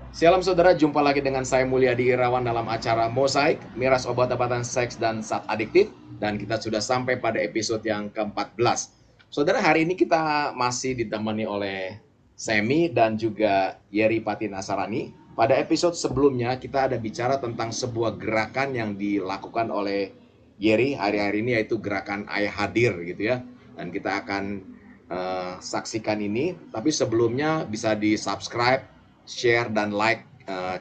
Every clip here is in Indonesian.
Shalom saudara, jumpa lagi dengan saya Mulyadi Irawan dalam acara Mosaik, miras obat-obatan seks dan zat adiktif. Dan kita sudah sampai pada episode yang ke-14. Saudara, hari ini kita masih ditemani oleh Semi dan juga Yeri Patinasarani. Pada episode sebelumnya kita ada bicara tentang sebuah gerakan yang dilakukan oleh Yeri hari-hari ini, yaitu gerakan Ayah Hadir gitu ya. Dan kita akan saksikan ini, tapi sebelumnya bisa di subscribe, share dan like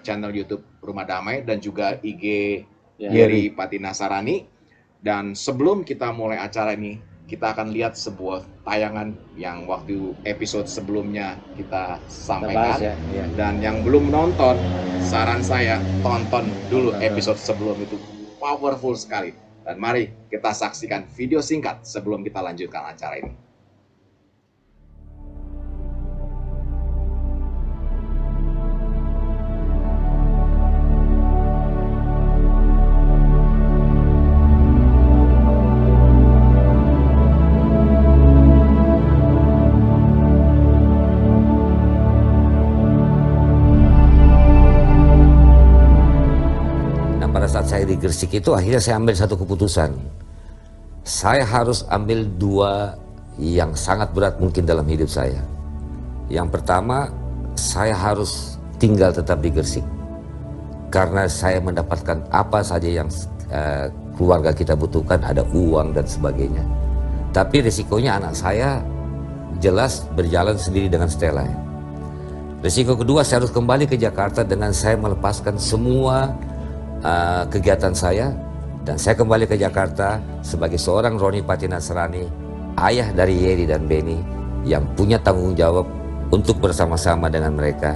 channel YouTube Rumah Damai dan juga IG Yeri Patinasarani. Dan sebelum kita mulai acara ini, kita akan lihat sebuah tayangan yang waktu episode sebelumnya kita sampaikan. Dan yang belum nonton, saran saya tonton dulu episode sebelum itu, powerful sekali. Dan mari kita saksikan video singkat sebelum kita lanjutkan acara ini. Pada saat saya di Gresik itu akhirnya saya ambil satu keputusan. Saya harus ambil dua yang sangat berat mungkin dalam hidup saya. Yang pertama, saya harus tinggal tetap di Gresik karena saya mendapatkan apa saja yang keluarga kita butuhkan, ada uang dan sebagainya. Tapi risikonya anak saya jelas berjalan sendiri dengan Stella. Risiko kedua, saya harus kembali ke Jakarta dengan saya melepaskan semua kegiatan saya, dan saya kembali ke Jakarta sebagai seorang Roni Patinasarani, ayah dari Yeri dan Beni yang punya tanggung jawab untuk bersama-sama dengan mereka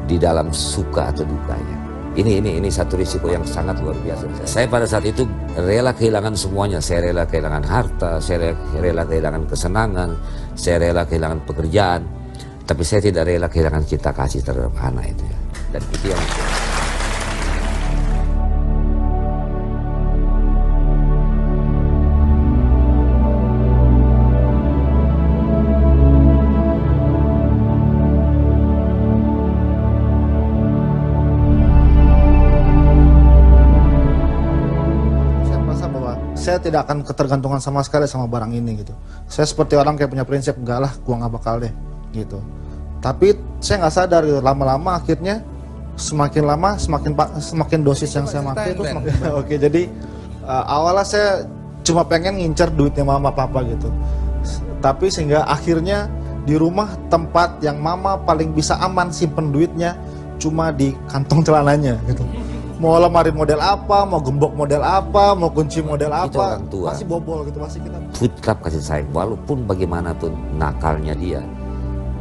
di dalam suka atau dukanya. Ini satu risiko yang sangat luar biasa. Saya pada saat itu rela kehilangan semuanya. Saya rela kehilangan harta, saya rela kehilangan kesenangan, saya rela kehilangan pekerjaan, tapi saya tidak rela kehilangan cinta kasih terhadap anak itu ya. Dan itu yang saya tidak akan ketergantungan sama sekali sama barang ini gitu. Saya seperti orang kayak punya prinsip, enggak lah, gua nggak bakal deh gitu. Tapi saya nggak sadar gitu, lama-lama akhirnya semakin lama semakin dosis yang saya pakai itu semakin oke. Jadi awalnya saya cuma pengen ngincer duitnya mama papa gitu. Tapi sehingga akhirnya di rumah tempat yang mama paling bisa aman simpen duitnya cuma di kantong celananya gitu. Mau lemari model apa, mau gembok model apa, mau kunci model apa, masih bobol gitu, masih kita putrap kasih sayang, walaupun bagaimanapun nakalnya dia,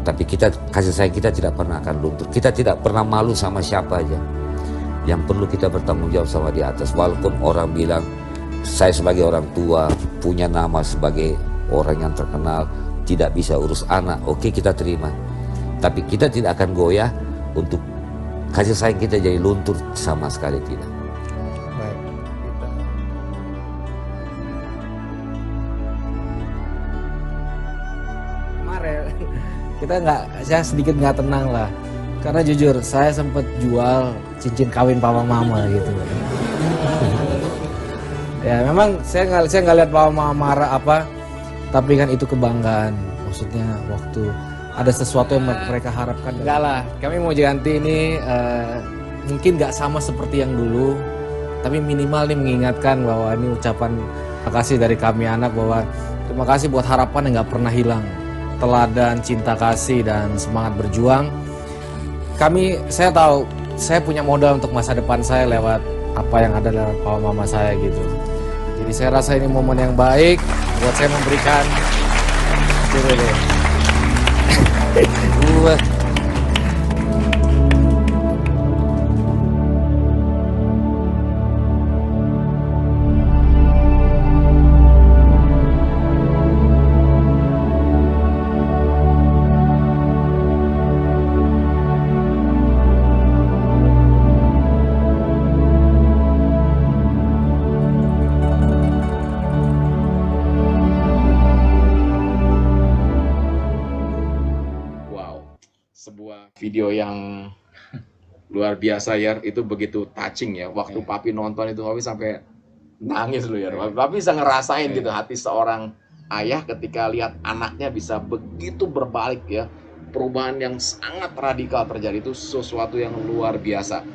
tapi kita kasih sayang kita tidak pernah akan luntur. Kita tidak pernah malu sama siapa aja. Yang perlu kita bertanggung jawab sama di atas. Walaupun orang bilang saya sebagai orang tua punya nama sebagai orang yang terkenal, tidak bisa urus anak, oke, kita terima. Tapi kita tidak akan goyah untuk kasih sayang kita jadi luntur, sama sekali tidak. baik. Kemarin saya sedikit nggak tenang lah, karena jujur saya sempat jual cincin kawin papa mama gitu. Ya memang saya nggak lihat papa mama marah apa, tapi kan itu kebanggaan. Maksudnya waktu ada sesuatu yang mereka harapkan. Enggak lah, kami mau ganti ini mungkin nggak sama seperti yang dulu, tapi minimal nih mengingatkan bahwa ini ucapan terima kasih dari kami anak, bahwa terima kasih buat harapan yang nggak pernah hilang, teladan cinta kasih dan semangat berjuang. Saya tahu saya punya modal untuk masa depan saya lewat apa yang ada lewat papa mama saya gitu. Jadi saya rasa ini momen yang baik buat saya memberikan Gua Wow, sebuah video yang Luar biasa ya, itu begitu touching ya. Waktu Papi nonton itu, Papi sampai nangis loh ya. Papi bisa ngerasain gitu hati seorang ayah ketika lihat anaknya bisa begitu berbalik ya. Perubahan yang sangat radikal terjadi, itu sesuatu yang luar biasa.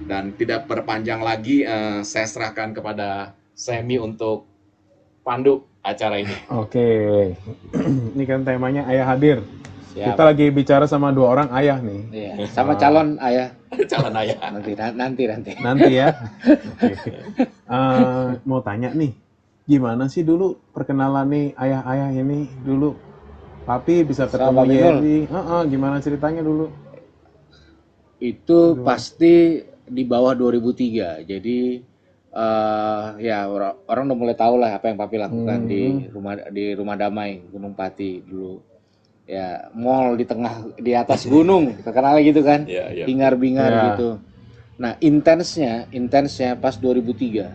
Dan tidak berpanjang lagi, saya serahkan kepada Semi untuk pandu acara ini. Oke, ini kan temanya ayah hadir. Siap. Kita lagi bicara sama dua orang ayah nih. Iya, sama calon ayah. Calon ayah. Nanti. Nanti ya. Oke. Mau tanya nih, gimana sih dulu perkenalan nih ayah-ayah ini dulu? Papi bisa ketemu Sama Pak Binul. Yeri. Gimana ceritanya dulu? Itu pasti di bawah 2003. Jadi ya orang udah mulai tahu lah apa yang Papi lakukan di rumah damai Gunung Pati dulu. Ya, mall di atas gunung, terkenal gitu kan. Iya, iya. Hingar-bingar Iya. gitu. Nah, intensnya pas 2003.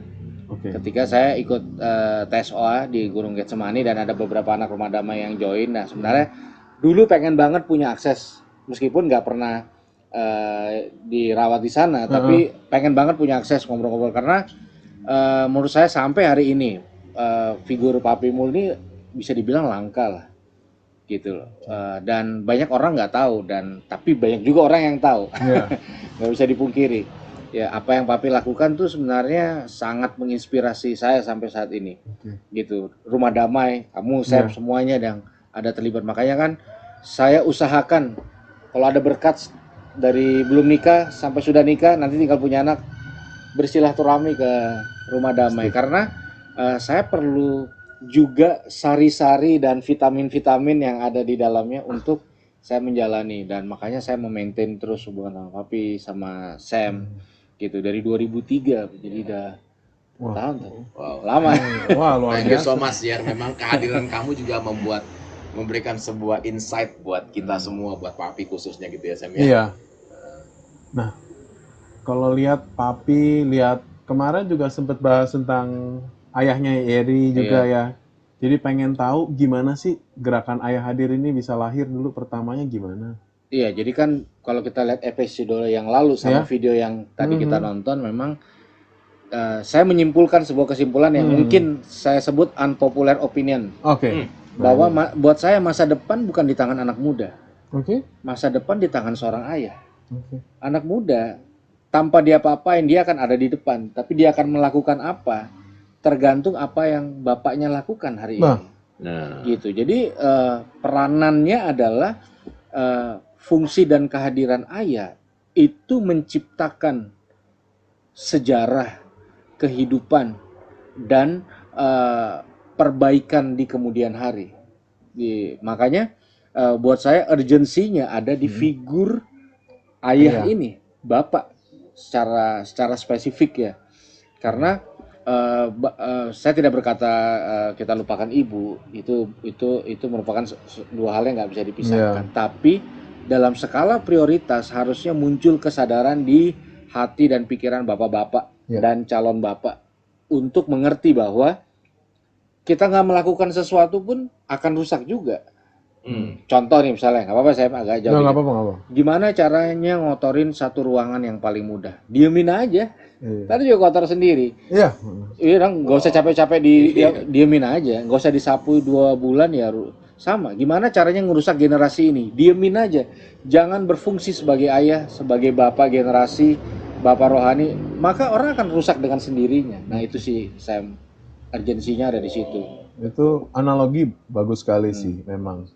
Oke. Ketika saya ikut tes OA di Gunung Getsemani dan ada beberapa anak rumah damai yang join. Nah, sebenarnya dulu pengen banget punya akses, meskipun nggak pernah dirawat di sana, tapi pengen banget punya akses ngobrol-ngobrol karena menurut saya sampai hari ini figur Papi Mul ini bisa dibilang langka lah, gitu loh. Dan banyak orang nggak tahu, tapi banyak juga orang yang tahu, Iya. nggak bisa dipungkiri. Ya, apa yang Papi lakukan tuh sebenarnya sangat menginspirasi saya sampai saat ini. Gitu. Rumah damai, kamu, Sep, semuanya yang ada terlibat. Makanya kan saya usahakan kalau ada berkat dari belum nikah sampai sudah nikah, nanti tinggal punya anak, bersilaturahmi ke rumah damai. Karena saya perlu juga sari-sari dan vitamin-vitamin yang ada di dalamnya untuk saya menjalani. Dan makanya saya memaintain terus hubungan sama Papi, sama Sam. Gitu, dari 2003, jadi udah tahun tuh. Wow. Lama. Wah, luar Thank you biasa. so much ya. Memang kehadiran kamu juga memberikan sebuah insight buat kita semua, buat Papi khususnya gitu ya, Sam ya. Iya. Nah, kalau lihat Papi, lihat kemarin juga sempat bahas tentang ayahnya Yeri juga ya. Jadi pengen tahu gimana sih gerakan ayah hadir ini bisa lahir dulu pertamanya gimana? Iya, jadi kan kalau kita lihat episode yang lalu sama video yang tadi kita nonton, memang saya menyimpulkan sebuah kesimpulan yang mungkin saya sebut unpopular opinion. Oke. Bahwa buat saya masa depan bukan di tangan anak muda. Oke. Masa depan di tangan seorang ayah. Oke. Anak muda, tanpa dia apa-apain, dia akan ada di depan. Tapi dia akan melakukan apa, tergantung apa yang bapaknya lakukan hari ini. Nah, Gitu. Jadi peranannya adalah fungsi dan kehadiran ayah itu menciptakan sejarah kehidupan dan perbaikan di kemudian hari. Makanya buat saya urgensinya ada di figur ayah ini, bapak secara spesifik ya. Karena saya tidak berkata kita lupakan ibu, itu merupakan dua hal yang nggak bisa dipisahkan. Tapi dalam skala prioritas harusnya muncul kesadaran di hati dan pikiran bapak-bapak dan calon bapak untuk mengerti bahwa kita nggak melakukan sesuatu pun akan rusak juga. Contoh nih misalnya, nggak apa-apa saya agak jauh. Nggak apa-apa. Gimana caranya ngotorin satu ruangan yang paling mudah? Diemin aja. Tadi juga kotor sendiri. Iya. Iya dong, nggak usah capek-capek diemin aja, nggak usah disapu 2 bulan ya sama. Gimana caranya ngerusak generasi ini? Diemin aja, jangan berfungsi sebagai ayah, sebagai bapak generasi, bapak rohani, maka orang akan rusak dengan sendirinya. Nah itu sih Sam, urgensinya ada di situ. Itu analogi bagus sekali sih memang.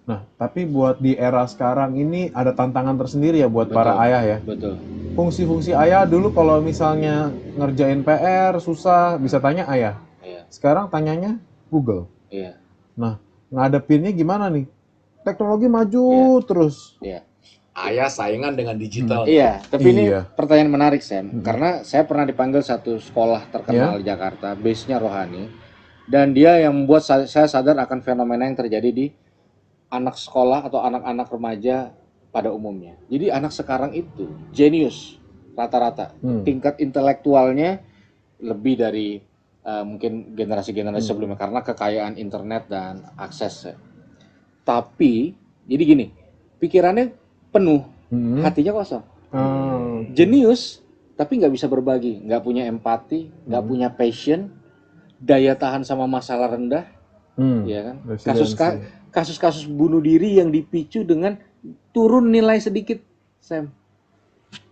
Nah, tapi buat di era sekarang ini ada tantangan tersendiri ya buat para ayah ya. Betul. Fungsi-fungsi ayah dulu kalau misalnya ngerjain PR susah bisa tanya ayah. Iya. Sekarang tanyanya Google. Iya. Nah, ngadepinnya gimana nih? Teknologi maju terus. Iya. ayah saingan dengan digital. Iya, tapi ini Iya. pertanyaan menarik Sam, karena saya pernah dipanggil satu sekolah terkenal di Jakarta, base-nya rohani, dan dia yang membuat saya sadar akan fenomena yang terjadi di anak sekolah atau anak-anak remaja pada umumnya. Jadi anak sekarang itu jenius rata-rata, tingkat intelektualnya lebih dari mungkin generasi-generasi sebelumnya karena kekayaan internet dan akses. Tapi jadi gini, pikirannya penuh, hatinya kosong. Jenius, tapi nggak bisa berbagi, nggak punya empati, nggak punya passion, daya tahan sama masalah rendah, ya kan? Resiliensi. Kasus-kasus bunuh diri yang dipicu dengan turun nilai sedikit, Sam.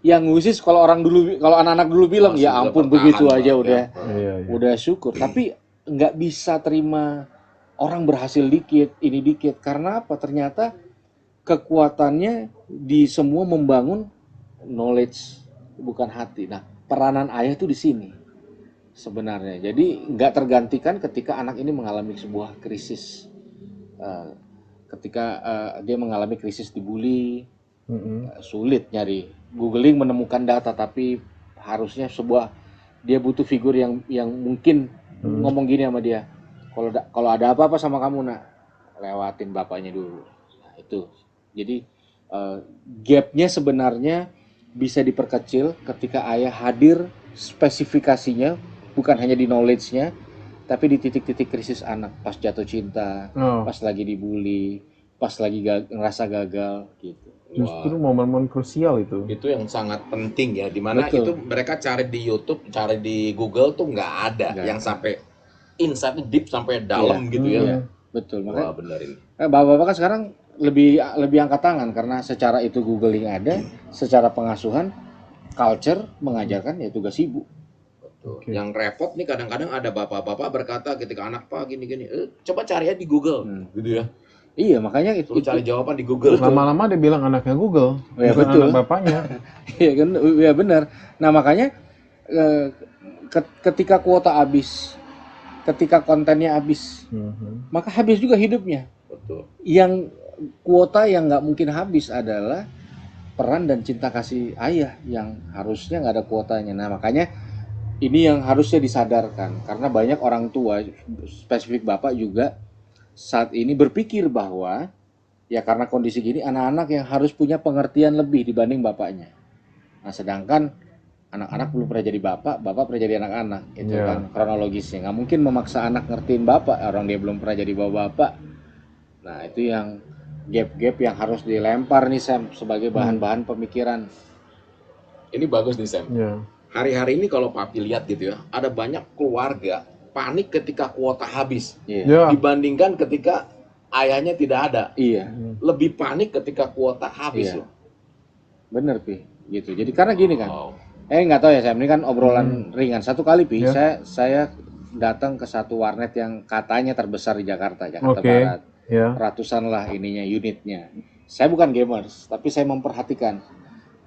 Yang ngusis kalau anak-anak dulu bilang Masih ya bisa ampun bertahan, begitu Pak, aja ya. udah Iya, iya. udah syukur. Tapi nggak bisa terima orang berhasil dikit, ini dikit. Karena apa? Ternyata kekuatannya di semua membangun knowledge, bukan hati. Nah, peranan ayah itu di sini sebenarnya. Jadi nggak tergantikan ketika anak ini mengalami sebuah krisis. Eh, ketika dia mengalami krisis dibully, sulit nyari googling menemukan data, tapi harusnya dia butuh figur yang mungkin ngomong gini sama dia, kalau ada apa-apa sama kamu nak, lewatin bapaknya dulu. Nah, itu jadi gapnya sebenarnya bisa diperkecil ketika ayah hadir, spesifikasinya bukan hanya di knowledge-nya tapi di titik-titik krisis anak, pas jatuh cinta, pas lagi dibully, pas lagi ngerasa gagal gitu. Justru momen-momen krusial itu. Itu yang sangat penting ya, dimana Betul. itu mereka cari di YouTube, cari di Google tuh nggak ada Nggak yang ada. sampai insight deep sampai dalam gitu ya. Iya, betul. Wah Makanya benar ini. bapak-bapak kan sekarang lebih angkat tangan karena secara itu googling ada, secara pengasuhan, culture mengajarkan ya tugas ibu. Tuh. Yang repot nih kadang-kadang ada bapak-bapak berkata ketika anak pak gini-gini, coba cari ya di Google, gitu ya. Iya, makanya itu Suruh cari jawaban di Google. Lama-lama dia bilang anaknya Google, Ya, bukan betul. anak bapaknya. Iya kan, ya benar. Nah makanya ketika kuota habis, ketika kontennya habis, maka habis juga hidupnya. Betul. Yang kuota yang nggak mungkin habis adalah peran dan cinta kasih ayah yang harusnya nggak ada kuotanya. Nah makanya ini yang harusnya disadarkan karena banyak orang tua, spesifik bapak juga saat ini berpikir bahwa ya karena kondisi gini anak-anak yang harus punya pengertian lebih dibanding bapaknya. Nah sedangkan anak-anak belum pernah jadi bapak, bapak pernah jadi anak-anak, itu Iya. kan kronologisnya. Nggak mungkin memaksa anak ngertiin bapak, orang dia belum pernah jadi bapak. Nah itu yang gap-gap yang harus dilempar nih Sam sebagai bahan-bahan pemikiran. Ini bagus nih Sam. Ya. Hari-hari ini kalau papi lihat gitu ya, ada banyak keluarga panik ketika kuota habis Iya. Ya. dibandingkan ketika ayahnya tidak ada. Iya, Lebih panik ketika kuota habis Iya. loh. bener Pi, gitu. Jadi karena gini kan, Wow. nggak tahu ya Sam, ini kan obrolan ringan. Satu kali Pi, Ya. saya datang ke satu warnet yang katanya terbesar di Jakarta Oke. Barat. Ya. Ratusan lah ininya unitnya. Saya bukan gamers, tapi saya memperhatikan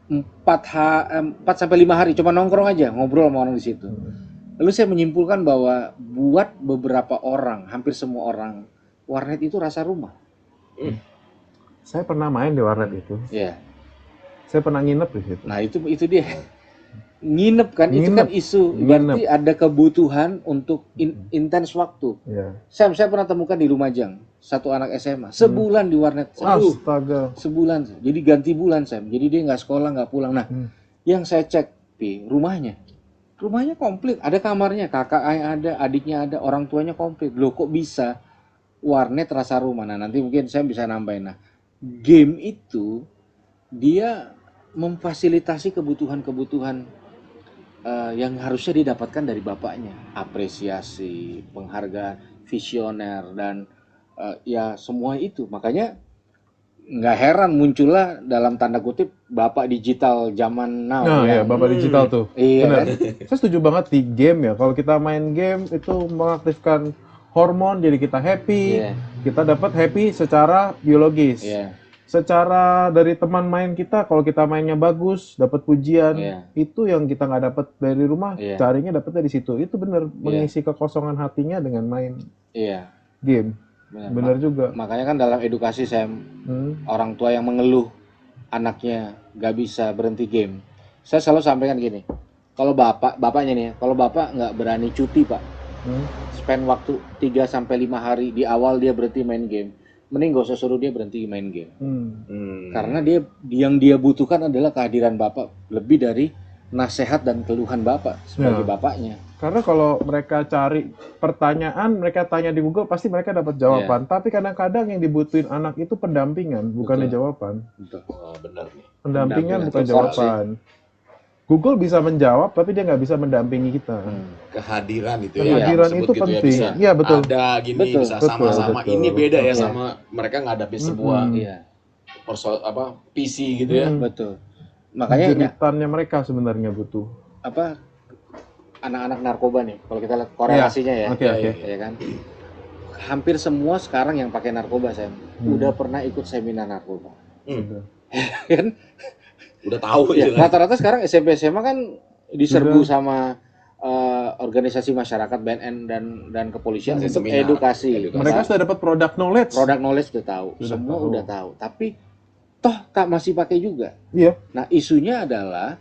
4 sampai 5 hari cuma nongkrong aja, ngobrol sama orang di situ. Lalu saya menyimpulkan bahwa buat beberapa orang, hampir semua orang, warnet itu rasa rumah. Saya pernah main di warnet itu. Ya. Saya pernah nginep di situ. Nah, itu dia. Nginep kan, itu kan Nginep. isu. Berarti ada kebutuhan untuk intens waktu. Ya. Sam, saya pernah temukan di Lumajang, satu anak SMA, sebulan di warnet. Astaga. Sebulan, jadi ganti bulan Sam. Jadi dia nggak sekolah, nggak pulang. Nah, yang saya cek Pi, rumahnya komplit, ada kamarnya, kakak ada, adiknya ada, orang tuanya komplit. Loh kok bisa warnet rasa rumah? Nah nanti mungkin saya bisa nambahin. Nah, game itu dia memfasilitasi kebutuhan-kebutuhan yang harusnya didapatkan dari bapaknya, apresiasi, penghargaan, visioner dan ya semua itu. Makanya nggak heran muncullah dalam tanda kutip bapak digital zaman now. Nah, ya, bapak digital tuh. Iya Benar. kan? Saya setuju banget di game ya. Kalau kita main game itu mengaktifkan hormon, jadi kita happy. Iya. Kita dapat happy secara biologis. Iya. Secara dari teman main kita, kalau kita mainnya bagus, dapat pujian, Iya. itu yang kita nggak dapat dari rumah, Iya. carinya dapatnya di situ. Itu benar mengisi kekosongan hatinya dengan main Iya. game. Benar juga. Makanya kan dalam edukasi saya orang tua yang mengeluh anaknya nggak bisa berhenti game, saya selalu sampaikan gini, kalau bapaknya nih, kalau bapak nggak berani cuti pak, spend waktu 3-5 hari di awal dia berhenti main game, mending gak usah suruh dia berhenti main game. Karena yang dia butuhkan adalah kehadiran bapak lebih dari nasihat dan keluhan bapak sebagai bapaknya. Karena kalau mereka cari pertanyaan, mereka tanya di Google, pasti mereka dapat jawaban. Tapi kadang-kadang yang dibutuhin anak itu pendampingan, bukannya jawaban. Betul. Wah, benar nih. Pendampingan bukan Itu jawaban. Google bisa menjawab, tapi dia nggak bisa mendampingi kita. Kehadiran itu ya. Kehadiran disebut itu gitu ya, penting. bisa Iya, betul. ada gini, Betul, bisa betul, sama-sama. betul. Ini beda ya Iya. sama mereka ngadapin sebuah Iya, PC gitu ya. betul. Makanya Jeritannya mereka sebenarnya butuh. apa anak-anak narkoba nih, kalau kita lihat korelasinya ya, Oke, oke. ya kan. Hampir semua sekarang yang pakai narkoba, Sam, udah pernah ikut seminar narkoba. Sudah. Kan? Udah tahu Ya, gitu kan. rata-rata sekarang SMP SMA kan diserbu sama organisasi masyarakat, BNN dan kepolisian Kasih untuk seminar, edukasi. Mereka sudah dapat product knowledge. Product knowledge udah tahu, Sudah semua tahu. udah tahu. Tapi toh tak masih pakai juga. Iya. Nah, isunya adalah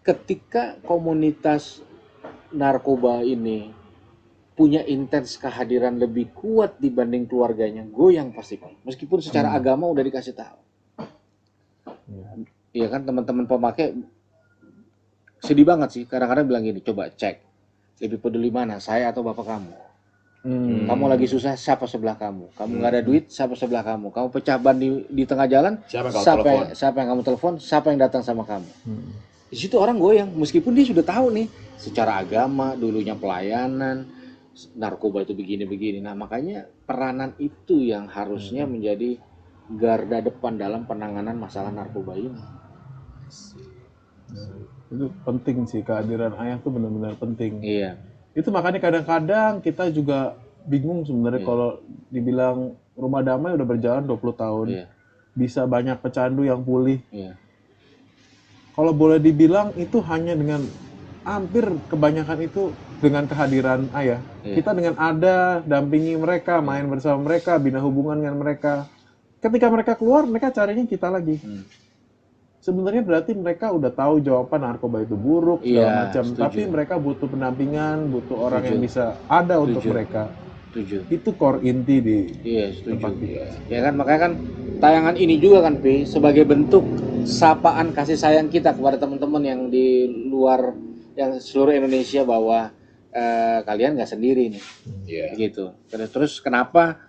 ketika komunitas narkoba ini punya intens kehadiran lebih kuat dibanding keluarganya, goyang pasti, Pak. Meskipun secara agama udah dikasih tahu. Iya kan, teman-teman pemakai sedih banget sih. Kadang-kadang bilang gini, coba cek, lebih peduli mana, saya atau bapak kamu? Kamu lagi susah, siapa sebelah kamu? Kamu nggak ada duit, siapa sebelah kamu? Kamu pecah ban di tengah jalan, Siapa yang kamu telepon? siapa yang kamu telepon? Siapa yang datang sama kamu? Di situ orang goyang, meskipun dia sudah tahu nih, secara agama, dulunya pelayanan, narkoba itu begini-begini. Nah, makanya peranan itu yang harusnya menjadi garda depan dalam penanganan masalah narkoba ini. Itu penting sih, kehadiran ayah tuh benar-benar penting. Iya. Itu makanya kadang-kadang kita juga bingung sebenarnya kalau dibilang rumah damai udah berjalan 20 tahun. Iya. Bisa banyak pecandu yang pulih. Iya. Kalau boleh dibilang itu hanya dengan hampir kebanyakan itu dengan kehadiran ayah. Iya. Kita dengan ada dampingi mereka, main bersama mereka, bina hubungan dengan mereka. Ketika mereka keluar, mereka carinya kita lagi. Sebenarnya berarti mereka udah tahu jawaban narkoba itu buruk segala Iya, macam, setuju. tapi mereka butuh pendampingan, butuh orang yang Setuju. bisa ada untuk Setuju. mereka. Setuju. Itu core inti di Iya, setuju. tempat kita. Ya kan, makanya kan tayangan ini juga kan, Pi, sebagai bentuk sapaan kasih sayang kita kepada teman-teman yang di luar, yang seluruh Indonesia, bahwa kalian nggak sendiri nih, Iya. gitu. Terus kenapa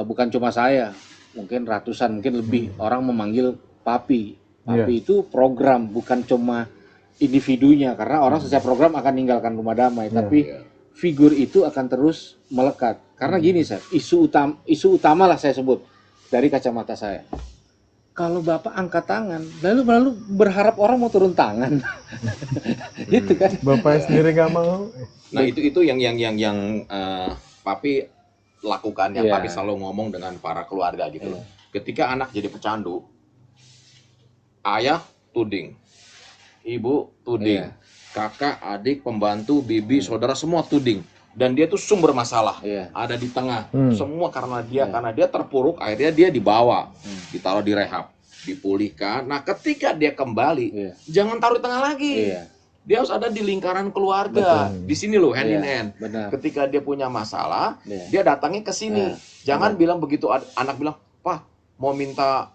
bukan cuma saya, mungkin ratusan, mungkin lebih orang memanggil Papi. Papi itu program, bukan cuma individunya, karena orang setiap program akan meninggalkan rumah damai, tapi figur itu akan terus melekat. Karena gini, saya isu utama lah saya sebut dari kacamata saya. Kalau Bapak angkat tangan, lalu berharap orang mau turun tangan, gitu kan? Bapaknya sendiri nggak mau. Nah, itu yang Papi lakukan, yang Iya. Papi selalu ngomong dengan para keluarga gitu loh. Ketika anak jadi pecandu, ayah tuding, ibu tuding, Iya. kakak, adik, pembantu, bibi, saudara semua tuding. Dan dia tuh sumber masalah, Iya. ada di tengah. Hmm. Semua karena dia, Iya. karena dia terpuruk, akhirnya dia dibawa, ditaruh di rehab, dipulihkan. Nah, ketika dia kembali, Iya. jangan taruh di tengah lagi. Iya. Dia harus ada di lingkaran keluarga. Di sini loh, hand in Iya, hand. benar. Ketika dia punya masalah, Iya. dia datangnya ke sini. Iya. Jangan bilang begitu anak bilang, "Pak, mau minta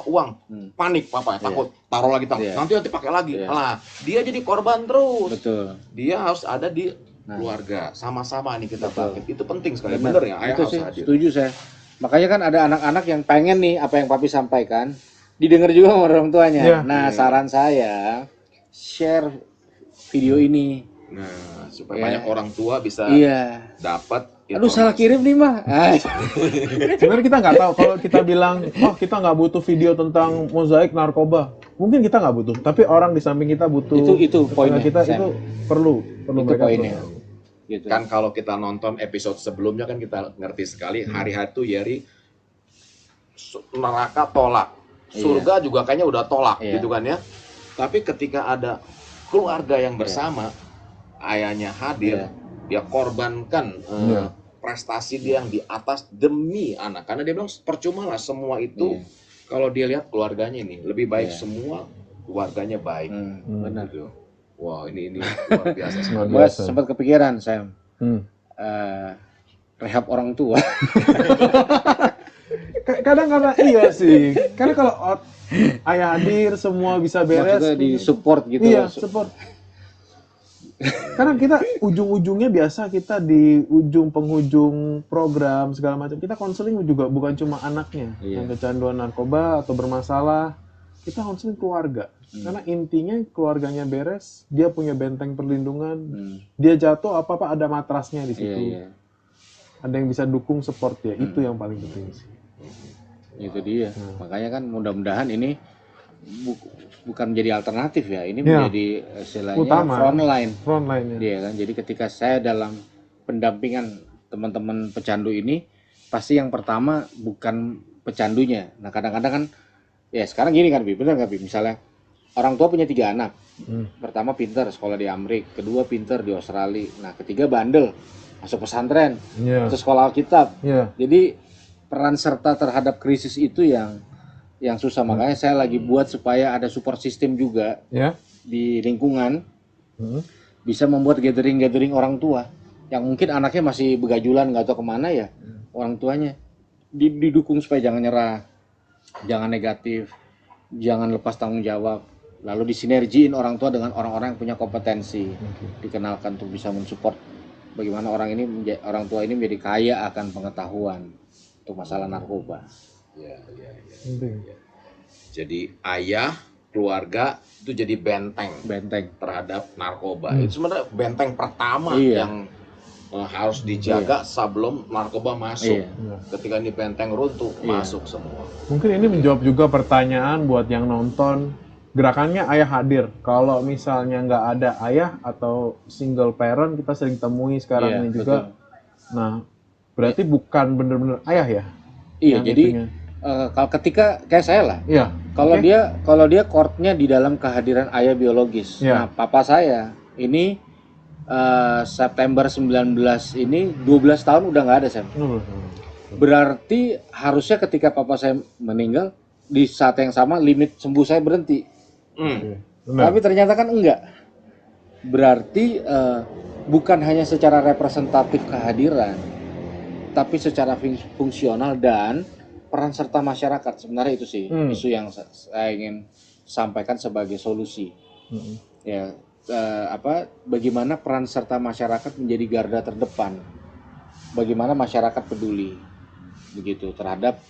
uang." Panik papa, Iya. takut, taruh lagi, Iya. nanti pakai lagi. Iya. Nah, dia jadi korban terus. Betul. Dia harus ada di Nah. keluarga, sama-sama nih kita Betul. bangkit. Itu penting sekali, Benar. bener ya, ayah Itu harus sih, hadir. setuju saya. Makanya kan ada anak-anak yang pengen nih apa yang Papi sampaikan didengar juga sama orang tuanya. Iya. Nah, saran saya share video ini. Nah, supaya Iya. banyak orang tua bisa Iya. dapat Aduh, salah informasi. kirim nih, mah. Sebenarnya kita nggak tahu kalau kita bilang, oh kita nggak butuh video tentang mozaik narkoba. Mungkin kita nggak butuh, tapi orang di samping kita butuh. Itu poinnya, Kita Sam. itu perlu Itu mereka poinnya. perlu. Gitu. Kan kalau kita nonton episode sebelumnya kan kita ngerti sekali hari-hari itu Yeri neraka tolak, surga juga kayaknya udah tolak Iya. gitu kan ya. Tapi ketika ada keluarga yang bersama, ayahnya hadir, dia korbankan prestasi dia yang di atas demi anak. Karena dia bilang percuma lah semua itu kalau dia lihat keluarganya ini lebih baik semua keluarganya baik. Benar. Gitu. Wah, ini luar biasa sekali. Gua sempat kepikiran, Sam. Hmm. Rehab orang tua. Kadang-kadang iya sih. Karena kalau ayah hadir semua bisa beres. Maksudnya di support gitu. Iya, loh. support. Karena kita ujung-ujungnya biasa kita di ujung penghujung program segala macam kita konseling juga bukan cuma anaknya Iya. yang kecanduan narkoba atau bermasalah, kita konsen keluarga. Karena intinya keluarganya beres, dia punya benteng perlindungan, dia jatuh apa-apa ada matrasnya di situ. Iya. Ada yang bisa dukung support dia, itu yang paling penting sih. Itu dia. Makanya kan mudah-mudahan ini bukan menjadi alternatif ya, ini Iya. menjadi istilahnya Utama. frontline. Frontline-nya. Iya kan. Jadi ketika saya dalam pendampingan teman-teman pecandu ini, pasti yang pertama bukan pecandunya. Nah kadang-kadang kan, ya sekarang gini kan, Bi, bener nggak, Bi? Misalnya orang tua punya 3 anak. Pertama pinter sekolah di Amerika, kedua pinter di Australia, nah ketiga bandel masuk pesantren, Iya. masuk sekolah Alkitab. Iya. Jadi peran serta terhadap krisis itu yang susah. Makanya saya lagi buat supaya ada support system juga Ya. di lingkungan, bisa membuat gathering orang tua yang mungkin anaknya masih begajulan nggak tahu kemana ya, orang tuanya didukung supaya jangan nyerah, jangan negatif, jangan lepas tanggung jawab, lalu disinergiin orang tua dengan orang-orang yang punya kompetensi, dikenalkan untuk bisa mensupport bagaimana orang tua ini menjadi kaya akan pengetahuan untuk masalah narkoba. Iya. Penting. Jadi ayah, keluarga itu jadi benteng terhadap narkoba. Itu sebenarnya benteng pertama Iya. yang harus dijaga sebelum narkoba masuk. Iya. Ketika ini benteng runtuh, masuk semua. Mungkin ini menjawab juga pertanyaan buat yang nonton. Gerakannya ayah hadir. Kalau misalnya nggak ada ayah atau single parent, kita sering temui sekarang Iya, ini juga. betul. Nah, berarti bukan bener-bener ayah ya? Iya, Yang jadi itunya. kalau ketika kayak saya lah, Iya. kalau Oke. dia courtnya di dalam kehadiran ayah biologis. Iya. Nah, papa saya ini September 19 ini 12 tahun udah nggak ada, Sam. Berarti harusnya ketika papa saya meninggal, di saat yang sama limit sembuh saya berhenti. Benar. Tapi ternyata kan enggak. Berarti bukan hanya secara representatif kehadiran, tapi secara fungsional dan peran serta masyarakat. Sebenarnya itu sih isu yang saya ingin sampaikan sebagai solusi. Ya, bagaimana peran serta masyarakat menjadi garda terdepan. Bagaimana masyarakat peduli begitu terhadap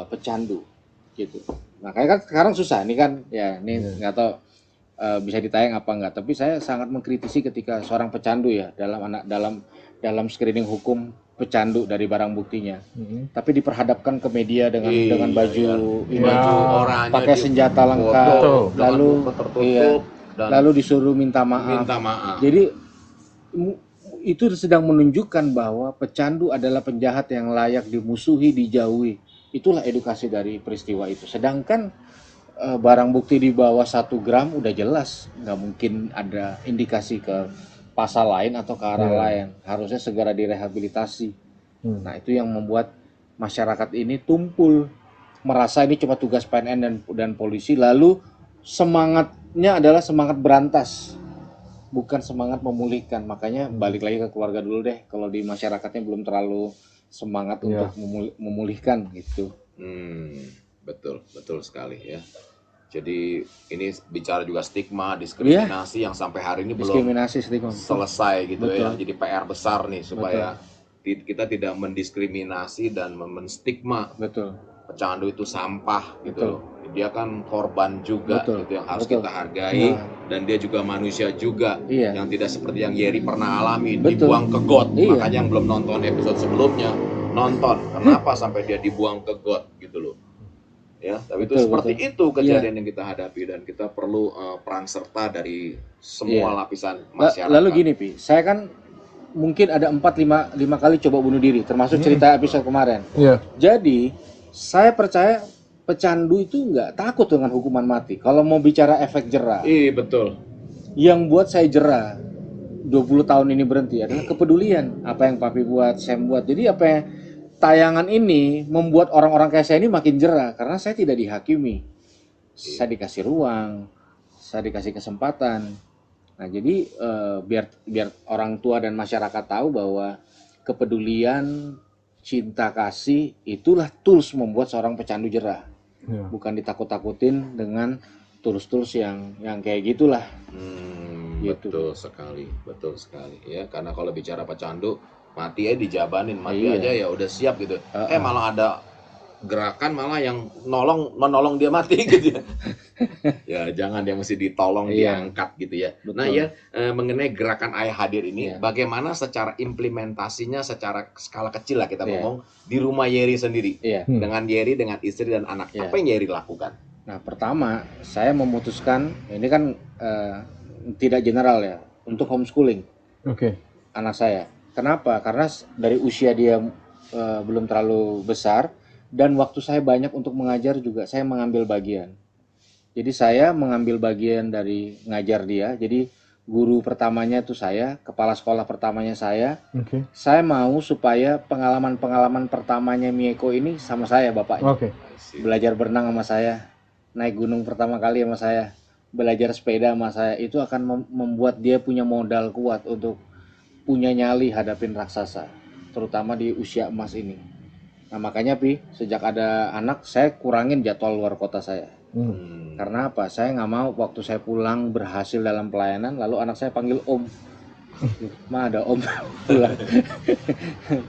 pecandu gitu. Makanya kan sekarang susah nih kan, ya ini nggak tahu bisa ditayang apa enggak. Tapi saya sangat mengkritisi ketika seorang pecandu ya dalam screening hukum pecandu dari barang buktinya, tapi diperhadapkan ke media dengan baju ini, oranye, pakai senjata lengkap, lalu lalu disuruh minta maaf. Jadi itu sedang menunjukkan bahwa pecandu adalah penjahat yang layak dimusuhi, dijauhi. Itulah edukasi dari peristiwa itu. Sedangkan barang bukti di bawah 1 gram udah jelas nggak mungkin ada indikasi ke pasal lain atau ke arah lain. Harusnya segera direhabilitasi. Nah itu yang membuat masyarakat ini tumpul, merasa ini cuma tugas PNN dan polisi, lalu semangatnya adalah semangat berantas, bukan semangat memulihkan. Makanya balik lagi ke keluarga dulu deh, kalau di masyarakatnya belum terlalu semangat untuk memulihkan gitu. Betul sekali ya. Jadi ini bicara juga stigma, diskriminasi yang sampai hari ini belum selesai gitu ya. Jadi PR besar nih supaya kita tidak mendiskriminasi dan menstigma. Pecandu itu sampah gitu loh. Dia kan korban juga gitu yang harus kita hargai, dan dia juga manusia juga yang tidak seperti yang Yeri pernah alami, dibuang ke got. Makanya yang belum nonton episode sebelumnya nonton kenapa sampai dia dibuang ke got gitu loh. Ya, tapi itu seperti itu kejadian yang kita hadapi, dan kita perlu peran serta dari semua lapisan masyarakat. Lalu gini, Pi, saya kan mungkin ada 4-5 kali coba bunuh diri, termasuk cerita episode kemarin. Jadi saya percaya pecandu itu nggak takut dengan hukuman mati. Kalau mau bicara efek jera, betul. Yang buat saya jera 20 tahun ini berhenti adalah kepedulian. Apa yang Papi buat, Sam buat. Jadi apa yang tayangan ini membuat orang-orang kayak saya ini makin jera, karena saya tidak dihakimi. Saya dikasih ruang, saya dikasih kesempatan. Nah, jadi biar orang tua dan masyarakat tahu bahwa kepedulian, cinta kasih itulah tools membuat seorang pecandu jera. Bukan ditakut-takutin dengan tools-tools yang kayak gitulah. Gitu. Betul sekali ya, karena kalau bicara pecandu mati dijabanin, mati aja ya udah siap gitu. Malah ada gerakan malah yang menolong dia mati gitu ya. Ya jangan, dia mesti ditolong, Iya. diangkat gitu ya. Betul. Nah ya, mengenai gerakan ayah hadir ini, Iya. bagaimana secara implementasinya secara skala kecil lah kita Iya. ngomong di rumah Yeri sendiri, Iya. dengan Yeri, dengan istri dan anak, Iya. apa yang Yeri lakukan? Nah, pertama saya memutuskan, ini kan tidak general ya, untuk homeschooling Oke. anak saya. Kenapa? Karena dari usia dia belum terlalu besar dan waktu saya banyak untuk mengajar juga saya mengambil bagian. Jadi saya mengambil bagian dari ngajar dia. Jadi guru pertamanya itu saya, kepala sekolah pertamanya saya. Oke. Saya mau supaya pengalaman-pengalaman pertamanya Mieko ini sama saya bapaknya. Oke. Belajar berenang sama saya, naik gunung pertama kali sama saya, belajar sepeda sama saya, itu akan membuat dia punya modal kuat untuk punya nyali hadapin raksasa, terutama di usia emas ini. Nah makanya sejak ada anak saya kurangin jadwal luar kota saya. Karena apa? Saya nggak mau waktu saya pulang berhasil dalam pelayanan, lalu anak saya panggil om. Ma ada om pulang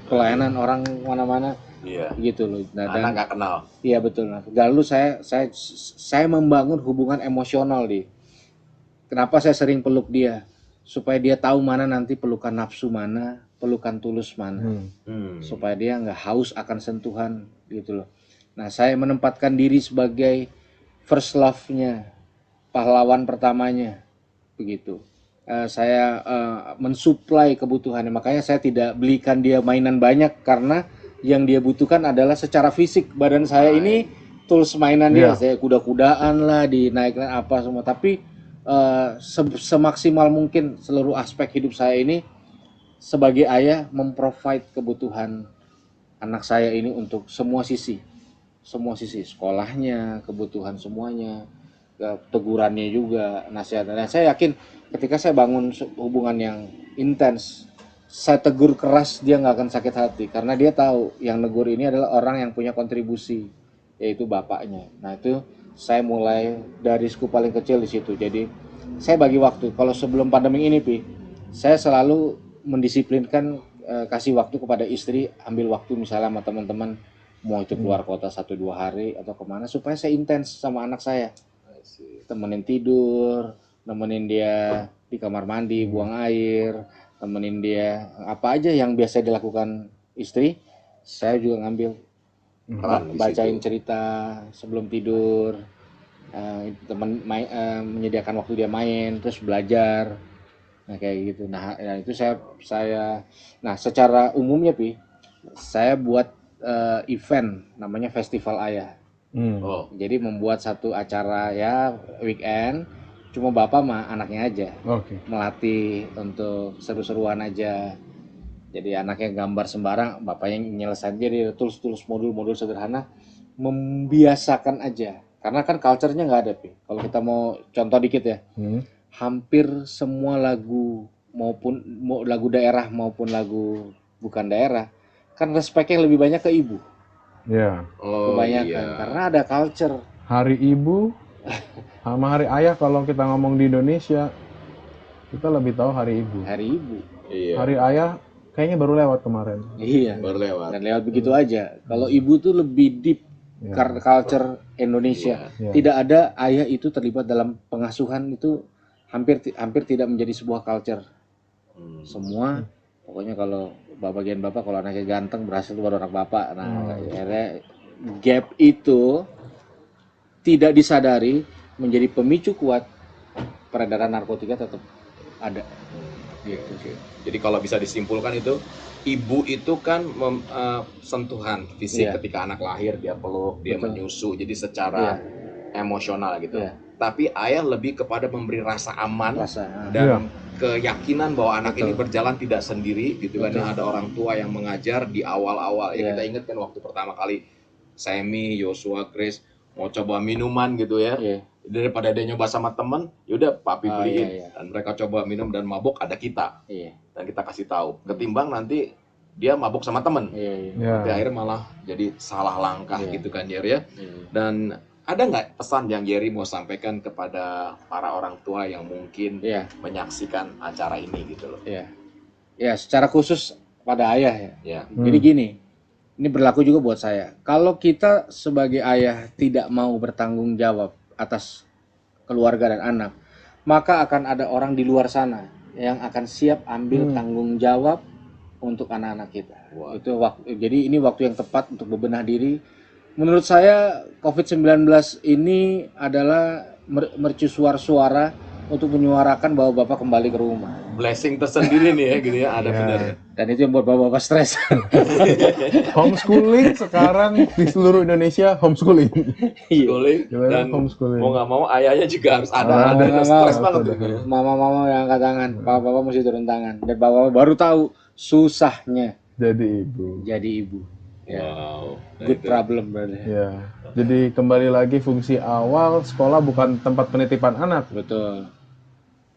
pelayanan orang mana-mana. Iya. Gitu loh. Nah, Anak nggak kenal. Iya betul. Nah, lalu saya membangun hubungan emosional Kenapa saya sering peluk dia? Supaya dia tahu mana nanti pelukan nafsu mana, pelukan tulus mana. Supaya dia nggak haus akan sentuhan gitu loh. Nah, saya menempatkan diri sebagai first love-nya, pahlawan pertamanya, begitu. Saya mensuplai kebutuhannya. Makanya saya tidak belikan dia mainan banyak karena yang dia butuhkan adalah secara fisik. Badan saya ini tools mainan dia, saya kuda-kudaan lah, dinaikkan apa semua. Tapi semaksimal mungkin seluruh aspek hidup saya ini sebagai ayah memprovide kebutuhan anak saya ini untuk semua sisi sekolahnya, kebutuhan semuanya, tegurannya juga, nasihatnya. Saya yakin ketika saya bangun hubungan yang intens, saya tegur keras, dia nggak akan sakit hati karena dia tahu yang negur ini adalah orang yang punya kontribusi, yaitu bapaknya. Nah itu saya mulai dari skup paling kecil di situ. Jadi saya bagi waktu. Kalau sebelum pandemi ini, saya selalu mendisiplinkan kasih waktu kepada istri, ambil waktu misalnya sama teman-teman mau itu keluar kota 1-2 hari atau kemana supaya saya intens sama anak saya, temenin tidur, nemenin dia di kamar mandi buang air, temenin dia apa aja yang biasa dilakukan istri, saya juga ngambil bacain cerita sebelum tidur, menyediakan waktu dia main, terus belajar, nah kayak gitu. Nah itu saya nah secara umumnya saya buat event namanya Festival Ayah. Jadi membuat satu acara ya weekend, cuma bapak sama anaknya aja, melatih untuk seru-seruan aja. Jadi anaknya gambar sembarang, bapaknya nyelesain, jadi tulis modul-modul sederhana, membiasakan aja. Karena kan culture-nya nggak ada, Kalau kita mau contoh dikit ya, hampir semua lagu maupun lagu daerah maupun lagu bukan daerah, kan respect-nya lebih banyak ke ibu. Kebanyakan, karena ada culture. Hari Ibu sama Hari Ayah kalau kita ngomong di Indonesia, kita lebih tahu Hari Ibu. Hari Ibu. Iya. Hari Ayah kayaknya baru lewat kemarin. Iya. Baru lewat. Dan lewat begitu aja. Kalau ibu tuh lebih deep karena culture Indonesia. Tidak ada ayah itu terlibat dalam pengasuhan, itu hampir tidak menjadi sebuah culture. Semua pokoknya kalau bagian bapak, kalau anaknya ganteng berhasil baru anak bapak. Nah, akhirnya gap itu tidak disadari menjadi pemicu kuat peredaran narkotika tetap ada. Oke. Jadi kalau bisa disimpulkan itu, ibu itu kan sentuhan fisik ketika anak lahir, dia peluk, dia menyusu, jadi secara emosional gitu. Tapi ayah lebih kepada memberi rasa aman dan keyakinan bahwa anak ini berjalan tidak sendiri gitu kan. Ada orang tua yang mengajar di awal-awal. Ya kita ingat kan waktu pertama kali Semi, Joshua, Grace mau coba minuman gitu ya. Daripada dia nyoba sama temen, yaudah papi beliin, dan mereka coba minum dan mabuk, ada kita, dan kita kasih tahu. Ketimbang nanti dia mabuk sama temen, nanti akhirnya malah jadi salah langkah gitu kan Jerry ya. Dan ada nggak pesan yang Jerry mau sampaikan kepada para orang tua yang mungkin menyaksikan acara ini gitu loh? Ya, secara khusus pada ayah ya. Jadi gini, ini berlaku juga buat saya. Kalau kita sebagai ayah tidak mau bertanggung jawab atas keluarga dan anak, maka akan ada orang di luar sana yang akan siap ambil tanggung jawab untuk anak-anak kita. Wah. Itu waktu, jadi ini waktu yang tepat untuk bebenah diri. Menurut saya COVID-19 ini adalah mercusuar suara untuk menyuarakan bahwa Bapak kembali ke rumah. Blessing tersendiri nih ya gitu ya, ada Ya. benar. Dan itu yang buat Bapak stres. Homeschooling sekarang di seluruh Indonesia homeschooling. Iya. Schooling Gimana dan homeschooling? mau nggak mau ayahnya juga harus ada. Ah, Ada nggak stres mau. banget Ada. gitu ya. Mama-mama yang angkat tangan, Bapak mesti turun tangan. Dan Bapak baru tahu susahnya Jadi ibu. jadi ibu. Ya. Wow. Nah, Good itu. problem berarti. Ya. Jadi kembali lagi fungsi awal sekolah bukan tempat penitipan anak. Betul,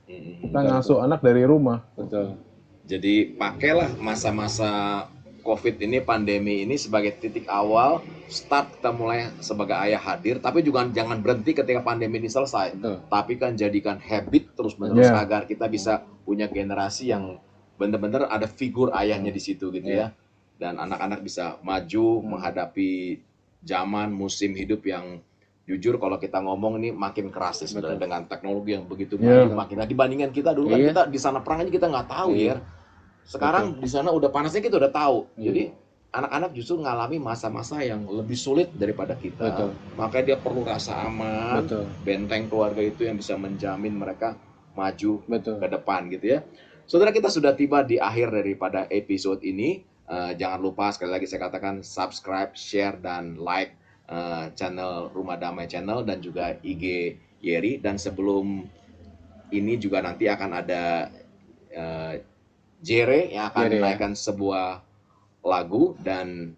Kita ngasuh anak dari rumah. betul. Jadi pakailah masa-masa COVID ini, pandemi ini sebagai titik awal start kita mulai sebagai ayah hadir, tapi juga jangan berhenti ketika pandemi ini selesai. Betul. Tapi kan jadikan habit terus-menerus Yeah. agar kita bisa punya generasi yang benar-benar ada figur ayahnya di situ gitu ya. Dan anak-anak bisa maju menghadapi zaman musim hidup yang jujur kalau kita ngomong ini makin keras ya sebenarnya dengan teknologi yang begitu Yeah. maju makin. Nah, dibandingkan kita dulu kan Iya. kita di sana perang aja kita nggak tahu Iya. ya. Sekarang di sana udah panasnya kita udah tahu. Iya. Jadi anak-anak justru ngalami masa-masa yang lebih sulit daripada kita. Betul. Makanya dia perlu rasa aman, Betul, benteng keluarga itu yang bisa menjamin mereka maju betul. ke depan gitu ya. Saudara, kita sudah tiba di akhir daripada episode ini. Jangan lupa sekali lagi saya katakan subscribe, share, dan like channel Rumah Damai Channel dan juga IG Yeri. Dan sebelum ini juga nanti akan ada Jere yang akan Jere, ya. menaikkan sebuah lagu, dan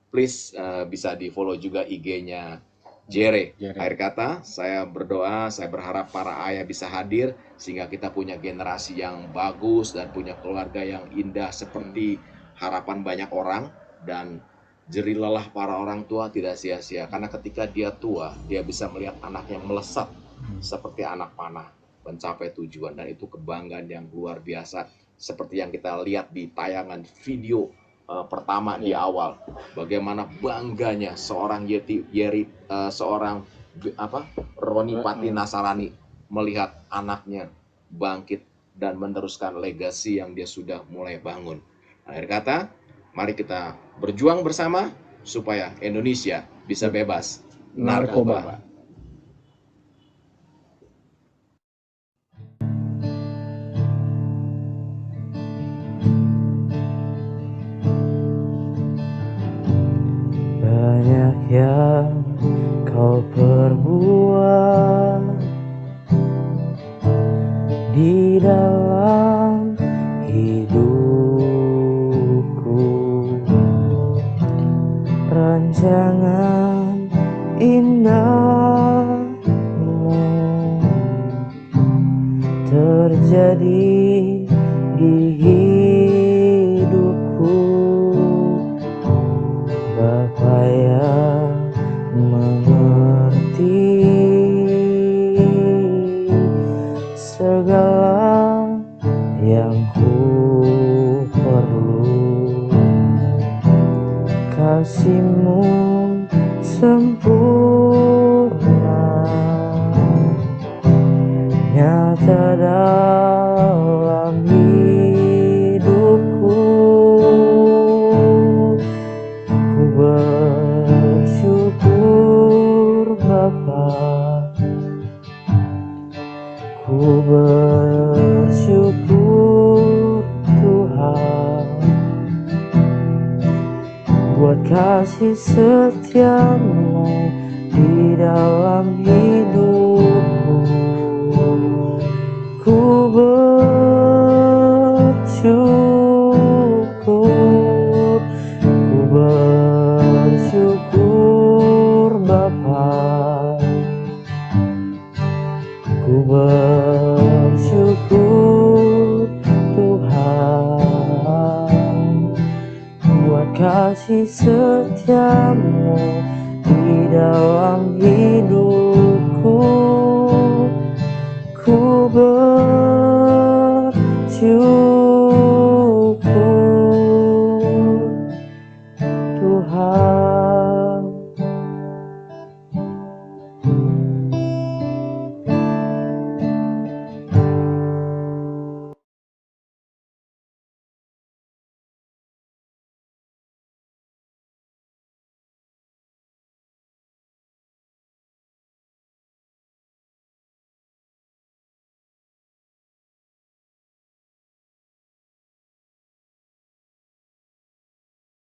please bisa di follow juga IG-nya Jere. Jere. Akhir kata, saya berdoa, saya berharap para ayah bisa hadir sehingga kita punya generasi yang bagus dan punya keluarga yang indah seperti harapan banyak orang, dan jerih lelah para orang tua tidak sia-sia karena ketika dia tua dia bisa melihat anak yang melesat seperti anak panah mencapai tujuan, dan itu kebanggaan yang luar biasa seperti yang kita lihat di tayangan video pertama di awal, bagaimana bangganya seorang Roni Pati Nasarani melihat anaknya bangkit dan meneruskan legasi yang dia sudah mulai bangun. Akhir kata, mari kita berjuang bersama supaya Indonesia bisa bebas narkoba. Banyak yang kau perbuat di dalam hidupku, rancangan indahmu terjadi di hidupku. Bapa yang mengerti segala yang ku perlu, kasih-Mu sempurna nyata dalam hidupku. Ku bersyukur Bapa, ku bersyukur Tuhan, buat kasih setia-Mu di dalam hidupku. Ku bersyukur, ku bersyukur Bapa, ku bersyukur Tuhan, buat kasih setia-Mu di dalam hidupku. Ku